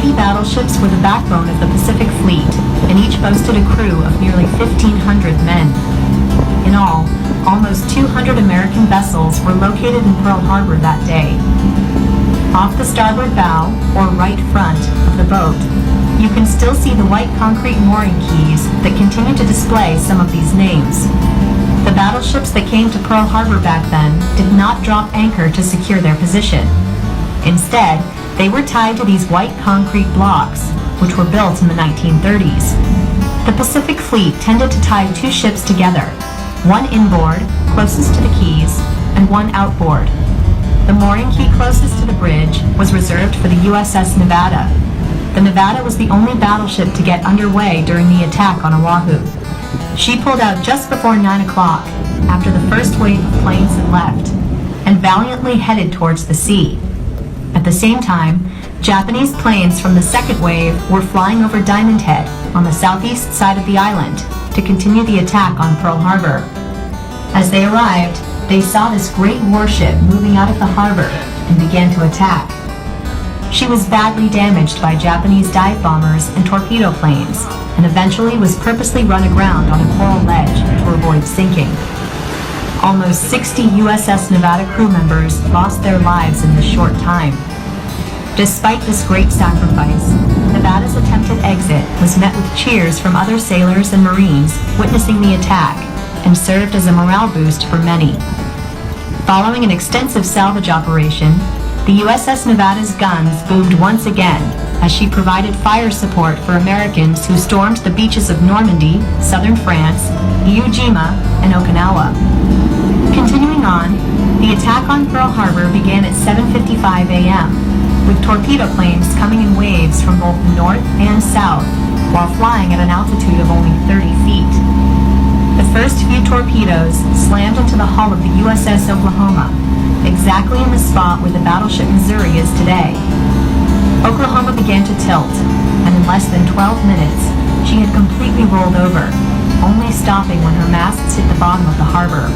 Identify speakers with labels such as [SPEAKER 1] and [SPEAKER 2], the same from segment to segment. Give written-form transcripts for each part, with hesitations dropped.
[SPEAKER 1] mighty battleships were the backbone of the Pacific Fleet, and each boasted a crew of nearly 1,500 men. In all, almost 200 American vessels were located in Pearl Harbor that day. Off the starboard bow, or right front, of the boat, you can still see the white concrete mooring keys that continue to display some of these names. The battleships that came to Pearl Harbor back then did not drop anchor to secure their position. Instead, they were tied to these white concrete blocks, which were built in the 1930s. The Pacific Fleet tended to tie two ships together, one inboard, closest to the keys, and one outboard. The mooring key closest to the bridge was reserved for the USS Nevada. The Nevada was the only battleship to get underway during the attack on Oahu. She pulled out just before 9 o'clock, after the first wave of planes had left, and valiantly headed towards the sea. At the same time, Japanese planes from the second wave were flying over Diamond Head on the southeast side of the island to continue the attack on Pearl Harbor. As they arrived, they saw this great warship moving out of the harbor and began to attack. She was badly damaged by Japanese dive bombers and torpedo planes, and eventually was purposely run aground on a coral ledge to avoid sinking. Almost 60 USS Nevada crew members lost their lives in this short time. Despite this great sacrifice, Nevada's attempted exit was met with cheers from other sailors and Marines witnessing the attack, and served as a morale boost for many. Following an extensive salvage operation, the USS Nevada's guns boomed once again as she provided fire support for Americans who stormed the beaches of Normandy, southern France, Iwo Jima, and Okinawa. Continuing on, the attack on Pearl Harbor began at 7:55 a.m., with torpedo planes coming in waves from both the north and south, while flying at an altitude of only 30 feet. The first few torpedoes slammed into the hull of the USS Oklahoma, exactly in the spot where the battleship Missouri is today. Oklahoma began to tilt, and in less than 12 minutes, she had completely rolled over, only stopping when her masts hit the bottom of the harbor.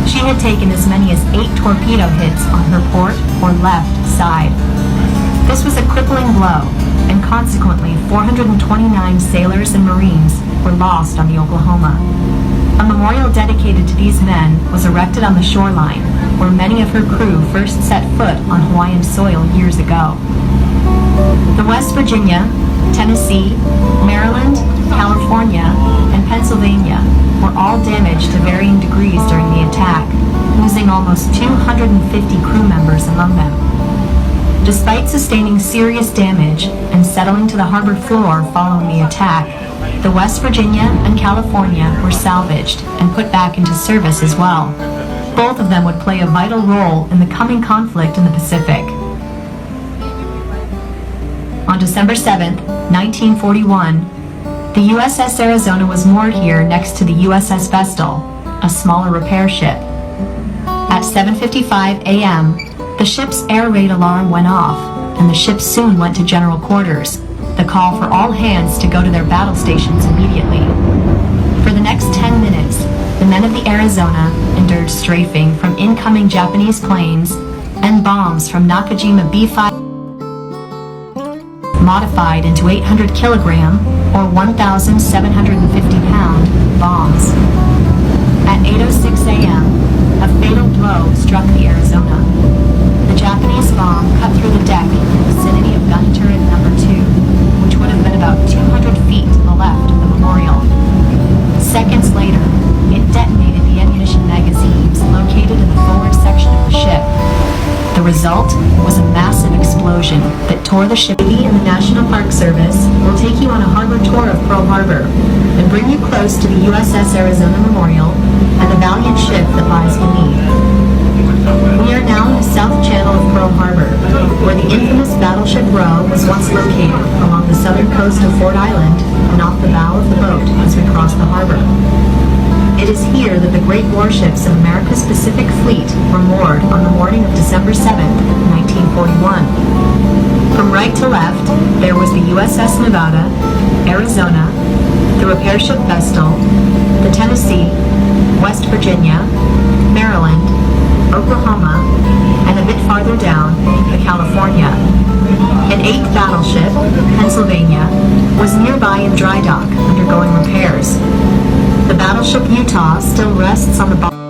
[SPEAKER 1] She had taken as many as 8 torpedo hits on her port or left side. This was a crippling blow, and consequently 429 sailors and Marines were lost on the Oklahoma. A memorial dedicated to these men was erected on the shoreline, where many of her crew first set foot on Hawaiian soil years ago. The West Virginia, Tennessee, Maryland, California, and Pennsylvania were all damaged to varying degrees during the attack, losing almost 250 crew members among them. Despite sustaining serious damage and settling to the harbor floor following the attack, the West Virginia and California were salvaged and put back into service as well. Both of them would play a vital role in the coming conflict in the Pacific. On December 7, 1941, the USS Arizona was moored here next to the USS Vestal, a smaller repair ship. At 7:55 a.m., the ship's air raid alarm went off, and the ship soon went to general quarters, the call for all hands to go to their battle stations immediately. For the next 10 minutes, the men of the Arizona endured strafing from incoming Japanese planes and bombs from Nakajima B-5 modified into 800 kilogram or 1,750 pound bombs. At 8:06 a.m., a fatal blow struck the Arizona. The Japanese bomb cut through the deck in the vicinity of gun turret number 2, which would have been about 200 feet to the left of the memorial. Seconds later, it detonated the ammunition magazines located in the forward section of the ship. The result was a massive explosion that tore the ship. We and the National Park Service will take you on a harbor tour of Pearl Harbor and bring you close to the USS Arizona Memorial and the valiant ship that lies beneath. We are now in the south channel of Pearl Harbor, where the infamous Battleship Row was once located along the southern coast of Ford Island and off the bow of the boat as we cross the harbor. It is here that the great warships of America's Pacific Fleet were moored on the morning of December 7, 1941. From right to left, there was the USS Nevada, Arizona, the repair ship Vestal, the Tennessee, West Virginia, Maryland, Oklahoma, and a bit farther down, the California. In 8th battleship, Pennsylvania, was nearby in dry dock, undergoing repairs. The battleship Utah still rests on the